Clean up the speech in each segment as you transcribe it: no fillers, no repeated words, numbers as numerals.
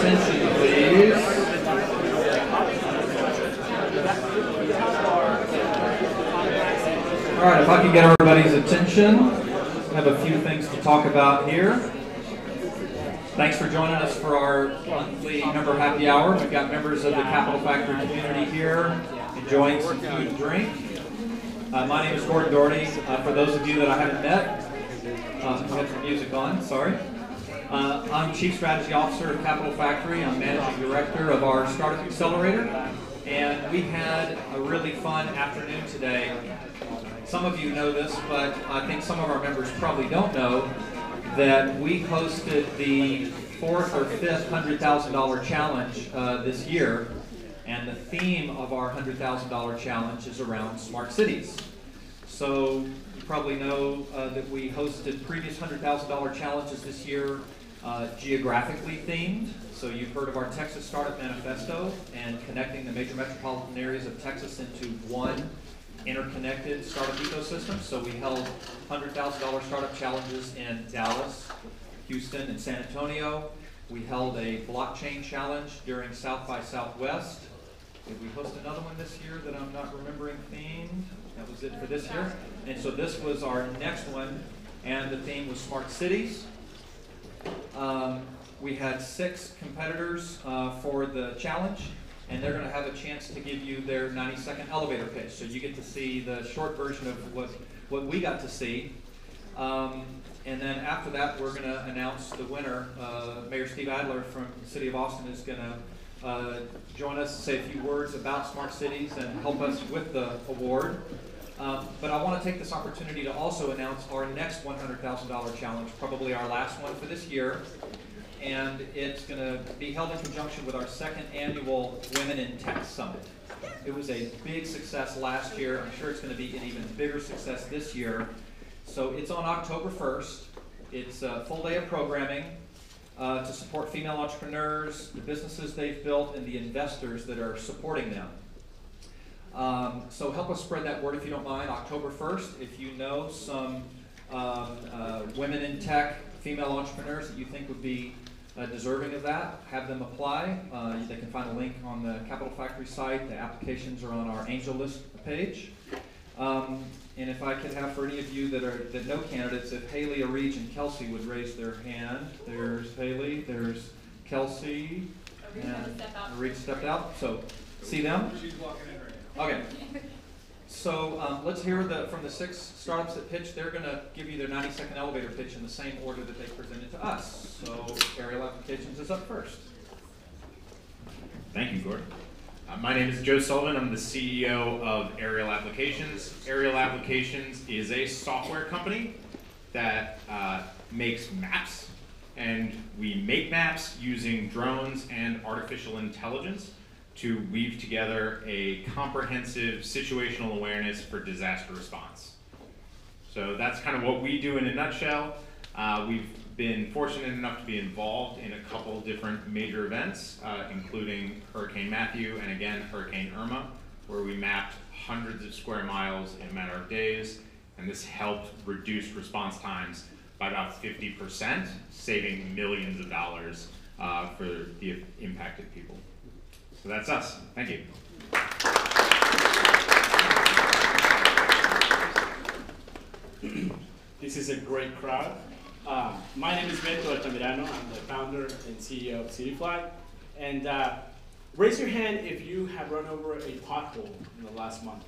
attention, please. All right, if I can get everybody's attention, I have a few things to talk about here. Thanks for joining us for our monthly member happy hour. We've got members of the Capital Factory community here enjoying some food and drink. My name is Gordon Doherty. For those of you that I haven't met, we have some music on, sorry. I'm Chief Strategy Officer of Capital Factory. I'm Managing Director of our Startup Accelerator. And we had a really fun afternoon today. Some of you know this, but I think some of our members probably don't know that we hosted the 4th or 5th $100,000 challenge this year. And the theme of our $100,000 challenge is around smart cities. So you probably know that we hosted previous $100,000 challenges this year geographically themed. So you've heard of our Texas Startup Manifesto and connecting the major metropolitan areas of Texas into one interconnected startup ecosystem. So we held $100,000 startup challenges in Dallas, Houston, and San Antonio. We held a blockchain challenge during South by Southwest. Did we host another one this year that I'm not remembering themed? That was it for this year. And so this was our next one, and the theme was smart cities. We had 6 competitors for the challenge, and they're going to have a chance to give you their 90-second elevator pitch. So you get to see the short version of what we got to see. And then after that, we're going to announce the winner. Mayor Steve Adler from the City of Austin is going to join us to say a few words about smart cities and help us with the award. But I want to take this opportunity to also announce our next $100,000 challenge, probably our last one for this year. And it's going to be held in conjunction with our 2nd annual Women in Tech Summit. It was a big success last year. I'm sure it's going to be an even bigger success this year. So it's on October 1st. It's a full day of programming to support female entrepreneurs, the businesses they've built, and the investors that are supporting them. So help us spread that word if you don't mind. October 1st, if you know some women in tech, female entrepreneurs that you think would be deserving of that, have them apply. They can find a link on the Capital Factory site. The applications are on our angel list page. And if I could have for any of you that know candidates, if Haley, Arij, and Kelsey would raise their hand. There's Haley, there's Kelsey, and Arij stepped out. So see them? She's walking in right now. Okay. So let's hear from the 6 startups that pitched. They're going to give you their 90-second elevator pitch in the same order that they presented to us. So Aerial Applications is up first. Thank you, Gordon. My name is Joe Sullivan. I'm the CEO of Aerial Applications. Aerial Applications is a software company that makes maps. And we make maps using drones and artificial intelligence to weave together a comprehensive situational awareness for disaster response. So that's kind of what we do in a nutshell. We've been fortunate enough to be involved in a couple different major events, including Hurricane Matthew and again Hurricane Irma, where we mapped hundreds of square miles in a matter of days, and this helped reduce response times by about 50%, saving millions of dollars for the impacted people. So that's us. Thank you. This is a great crowd. My name is Beto Altamirano. I'm the founder and CEO of CityFly. And raise your hand if you have run over a pothole in the last month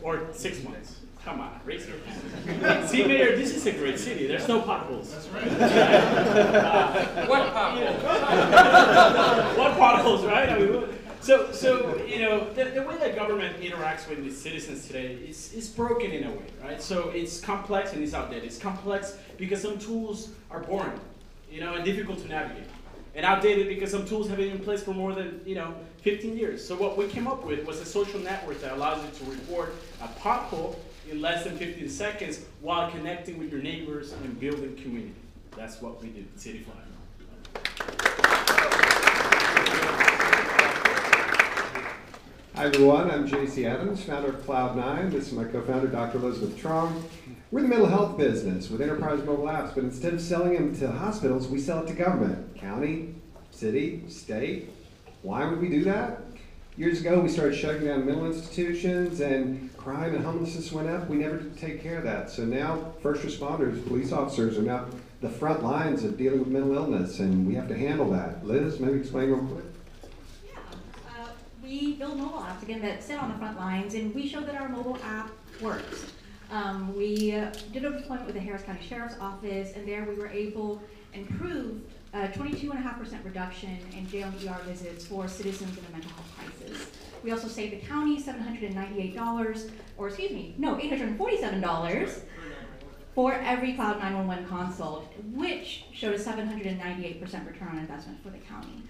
or 6 months. Come on, raise your hand. See, Mayor, this is a great city. There's no potholes. That's right. What potholes? What potholes, right? I mean, so you know, the way that government interacts with its citizens today is broken in a way, right? So it's complex and it's outdated. It's complex because some tools are boring, you know, and difficult to navigate. And outdated because some tools have been in place for more than 15 years. So what we came up with was a social network that allows you to report a pothole in less than 15 seconds while connecting with your neighbors and building community. That's what we did at CityFly. Hi everyone, I'm JC Adams, founder of Cloud9. This is my co-founder, Dr. Elizabeth Trong. We're in the mental health business with enterprise mobile apps, but instead of selling them to hospitals, we sell it to government, county, City, state. Why would we do that? Years ago, we started shutting down mental institutions and crime and homelessness went up. We never did take care of that. So now first responders, police officers are now the front lines of dealing with mental illness, and we have to handle that. Liz, maybe explain real quick. Yeah, we build mobile apps, again, that sit on the front lines, and we show that our mobile app works. We did a deployment with the Harris County Sheriff's Office, and there we were able to improve 22.5% reduction in jail and ER visits for citizens in a mental health crisis. We also saved the county $798, or excuse me, no, $847 for every Cloud 911 consult, which showed a 798% return on investment for the county.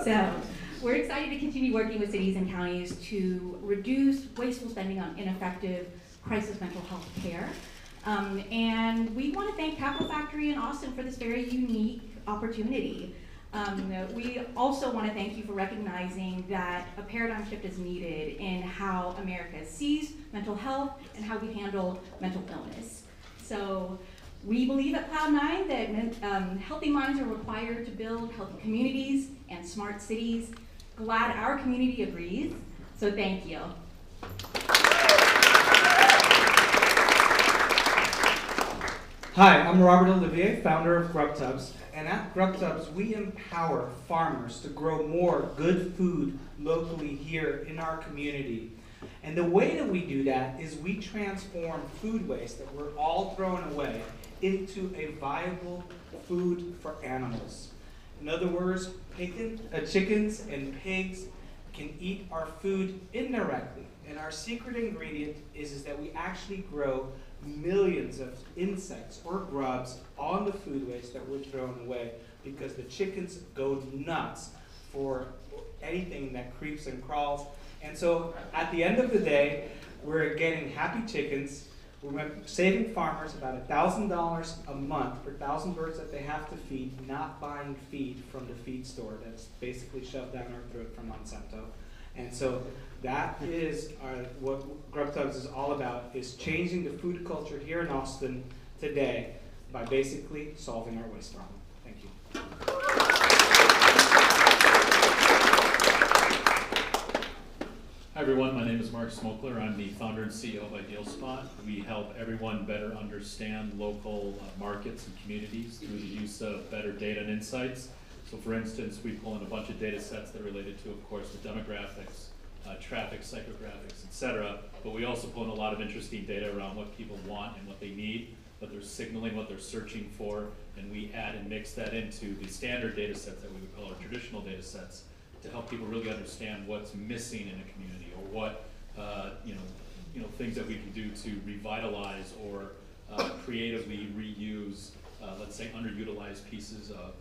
So we're excited to continue working with cities and counties to reduce wasteful spending on ineffective crisis mental health care. And we want to thank Capital Factory in Austin for this very unique opportunity. We also want to thank you for recognizing that a paradigm shift is needed in how America sees mental health and how we handle mental illness. So we believe at Cloud9 that healthy minds are required to build healthy communities and smart cities. Glad our community agrees, so thank you. Hi, I'm Robert Olivier, founder of GrubTubs, and at GrubTubs we empower farmers to grow more good food locally here in our community. And the way that we do that is we transform food waste that we're all throwing away into a viable food for animals. In other words, chickens and pigs can eat our food indirectly. And our secret ingredient is that we actually grow millions of insects or grubs on the food waste that we're throwing away, because the chickens go nuts for anything that creeps and crawls. And so at the end of the day, we're getting happy chickens. We're saving farmers about $1,000 a month per 1,000 birds that they have to feed, not buying feed from the feed store that's basically shoved down our throat from Monsanto. And so that is what GrubTubs is all about, is changing the food culture here in Austin today by basically solving our waste problem. Thank you. Hi everyone, my name is Mark Smokler. I'm the founder and CEO of Ideal Spot. We help everyone better understand local markets and communities through the use of better data and insights. So for instance, we pull in a bunch of data sets that are related to, of course, the demographics, traffic, psychographics, etc. But we also pull in a lot of interesting data around what people want and what they need, what they're signaling, what they're searching for, and we add and mix that into the standard data sets that we would call our traditional data sets to help people really understand what's missing in a community, or what things that we can do to revitalize or creatively reuse, let's say, underutilized pieces of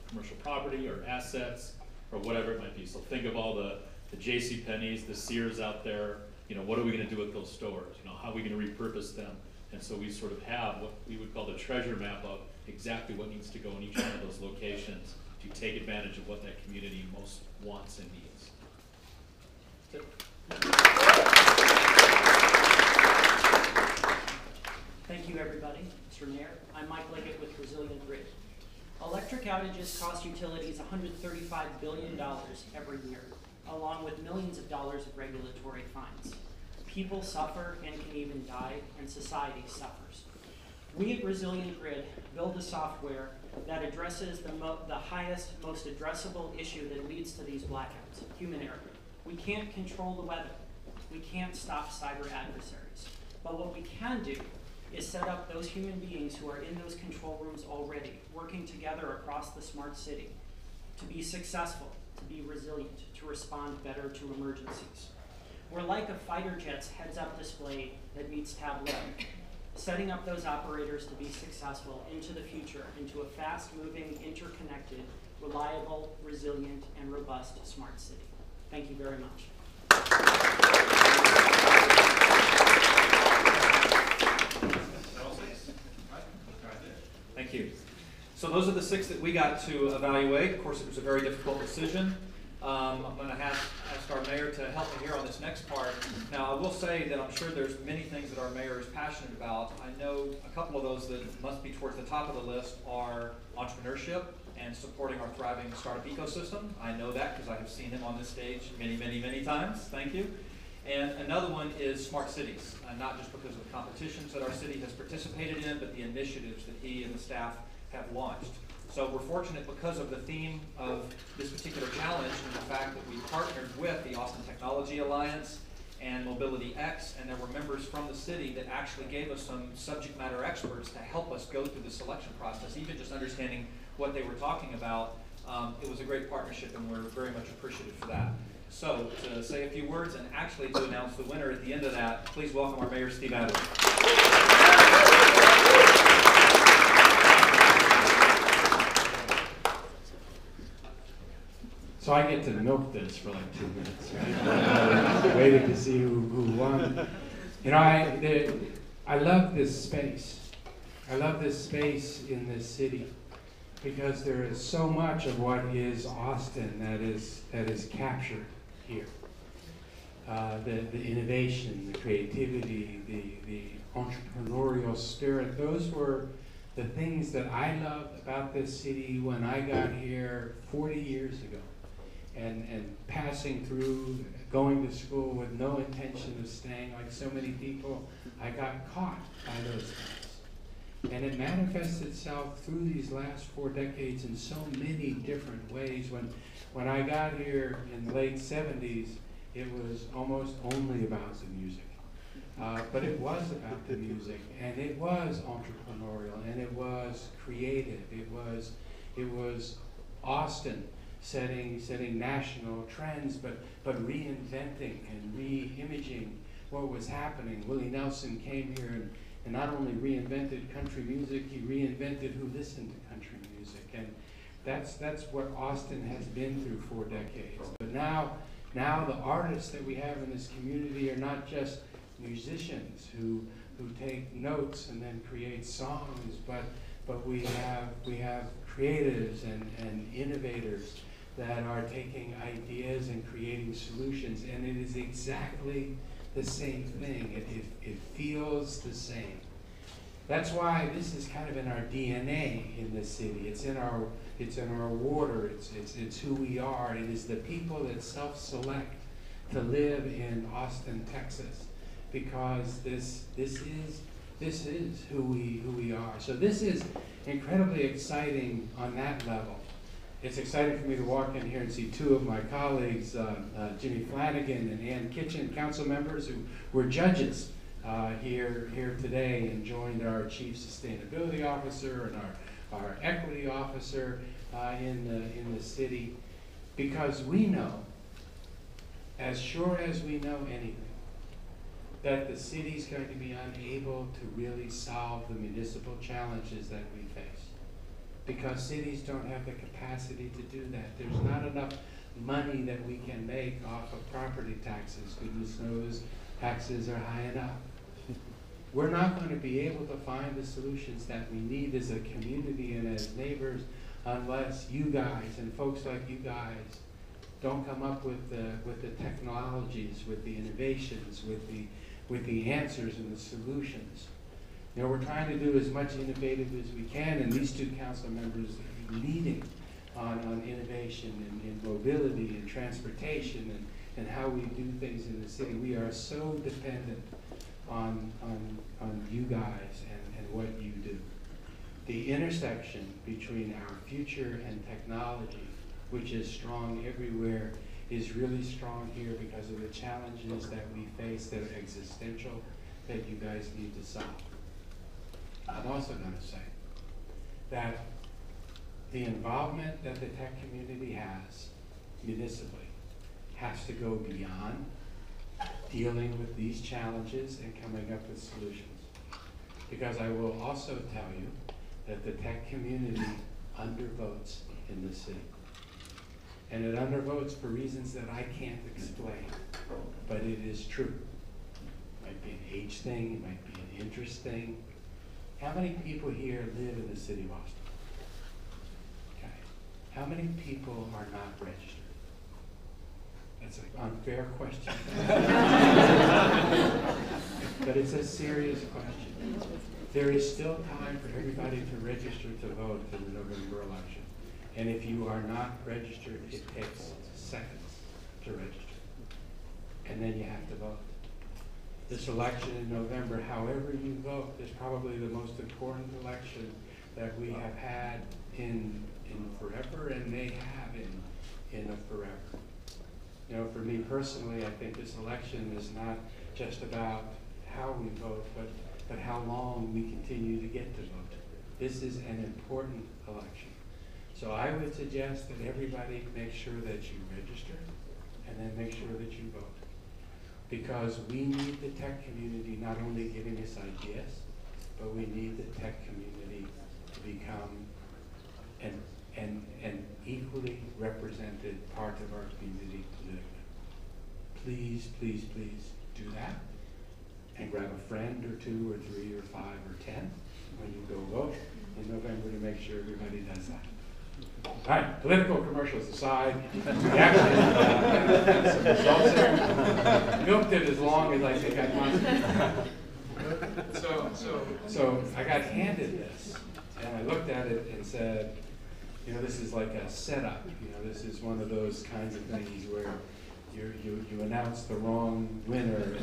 commercial property or assets or whatever it might be. So think of all the JCPenney's, the Sears out there. What are we going to do with those stores? How are we going to repurpose them? And so we sort of have what we would call the treasure map of exactly what needs to go in each one of those locations to take advantage of what that community most wants and needs. Thank you, everybody. Mr. Mayor, I'm Mike Liggett with Resilient Grid. Electric outages cost utilities $135 billion every year, along with millions of dollars of regulatory fines. People suffer and can even die, and society suffers. We at Resilient Grid build a software that addresses the highest, most addressable issue that leads to these blackouts: human error. We can't control the weather. We can't stop cyber adversaries. But what we can do is set up those human beings who are in those control rooms already, working together across the smart city to be successful, to be resilient, to respond better to emergencies. We're like a fighter jet's heads-up display that meets Tableau, setting up those operators to be successful into the future, into a fast-moving, interconnected, reliable, resilient, and robust smart city. Thank you very much. Thank you. So those are the 6 that we got to evaluate. Of course, it was a very difficult decision. I'm going to ask our mayor to help me here on this next part. Now, I will say that I'm sure there's many things that our mayor is passionate about. I know a couple of those that must be towards the top of the list are entrepreneurship and supporting our thriving startup ecosystem. I know that because I have seen him on this stage many, many, many times. Thank you. And another one is smart cities, not just because of the competitions that our city has participated in, but the initiatives that he and the staff have launched. So we're fortunate because of the theme of this particular challenge and the fact that we partnered with the Austin Technology Alliance and Mobility X, and there were members from the city that actually gave us some subject matter experts to help us go through the selection process, even just understanding what they were talking about. It was a great partnership, and we're very much appreciative for that. So to say a few words and actually to announce the winner at the end of that, please welcome our Mayor, Steve Adler. So I get to milk this for like 2 minutes, right? Waiting to see who won. You know, I love this space. I love this space in this city because there is so much of what is Austin that is captured here. The innovation, the creativity, the entrepreneurial spirit, those were the things that I loved about this city when I got here 40 years ago. And passing through, going to school with no intention of staying, like so many people, I got caught by those things. And it manifests itself through these last 4 decades in so many different ways. When I got here in the late 70s, it was almost only about the music. But it was about the music, and it was entrepreneurial, and it was creative. It was Austin setting national trends, but reinventing and re-imaging what was happening. Willie Nelson came here and not only reinvented country music, he reinvented who listened to country music. And that's what Austin has been through 4 decades. But now the artists that we have in this community are not just musicians who take notes and then create songs, but we have creatives and innovators that are taking ideas and creating solutions, and it is exactly the same thing. It feels the same. That's why this is kind of in our DNA in this city. It's in our water. It's who we are. It is the people that self-select to live in Austin, Texas, because this is who we are. So this is incredibly exciting on that level. It's exciting for me to walk in here and see 2 of my colleagues, Jimmy Flanagan and Ann Kitchen, council members who were judges here today and joined our Chief Sustainability Officer and our Equity Officer in the city, because we know, as sure as we know anything, that the city's going to be unable to really solve the municipal challenges that we face. Because cities don't have the capacity to do that. There's not enough money that we can make off of property taxes. Goodness knows taxes are high enough. We're not going to be able to find the solutions that we need as a community and as neighbors unless you guys and folks like you guys don't come up with the technologies, with the innovations, with the answers and the solutions. You know, we're trying to do as much innovative as we can, and these 2 council members are leading on innovation and mobility and transportation and how we do things in the city. We are so dependent on you guys and what you do. The intersection between our future and technology, which is strong everywhere, is really strong here because of the challenges that we face that are existential, that you guys need to solve. I'm also going to say that the involvement that the tech community has municipally has to go beyond dealing with these challenges and coming up with solutions. Because I will also tell you that the tech community undervotes in the city. And it undervotes for reasons that I can't explain, but it is true. It might be an age thing, it might be an interest thing. How many people here live in the city of Austin? Okay. How many people are not registered? That's an unfair question. But it's a serious question. There is still time for everybody to register to vote for the November election. And if you are not registered, it takes seconds to register. And then you have to vote. This election in November, however you vote, is probably the most important election that we have had in forever, and may have in a forever. You know, for me personally, I think this election is not just about how we vote, but how long we continue to get to vote. This is an important election. So I would suggest that everybody make sure that you register and then make sure that you vote. Because we need the tech community not only giving us ideas, but we need the tech community to become an equally represented part of our community politically. Please, please, please do that. And grab a friend or 2 or 3 or 5 or 10 when you go vote in November to make sure everybody does that. All right, political commercials aside, we actually have some results here. Milked it as long as I think I must. So I got handed this, and I looked at it and said, you know, this is like a setup. You know, this is one of those kinds of things where you announce the wrong winner.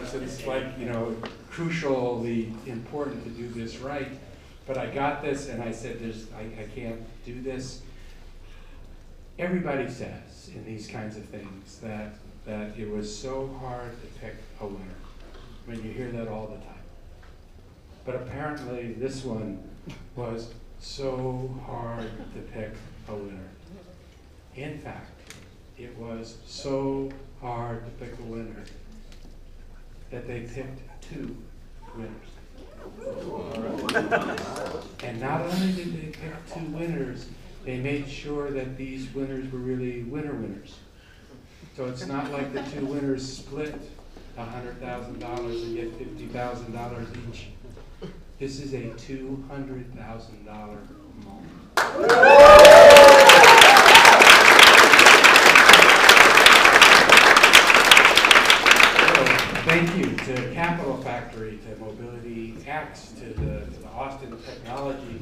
So it's like, you know, crucially important to do this right. But I got this and I said, I can't do this. Everybody says in these kinds of things that it was so hard to pick a winner. I mean, you hear that all the time. But apparently this one was so hard to pick a winner. In fact, it was so hard to pick a winner that they picked 2 winners. And not only did they pick 2 winners, they made sure that these winners were really winners. So it's not like the 2 winners split $100,000 and get $50,000 each. This is a $200,000 moment. Thank you to Capital Factory, to Mobility X, to the Austin Technology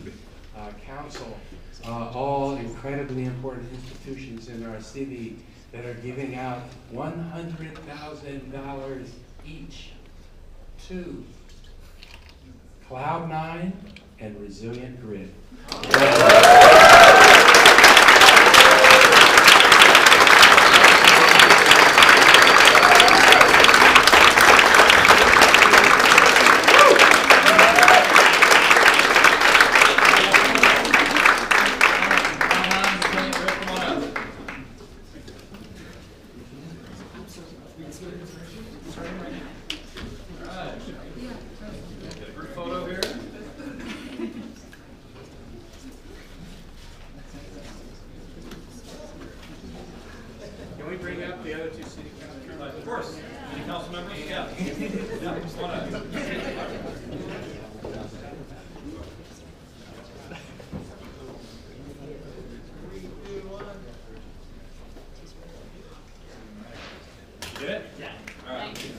Council, all incredibly important institutions in our city that are giving out $100,000 each to Cloud9 and Resilient Grid. Thank you.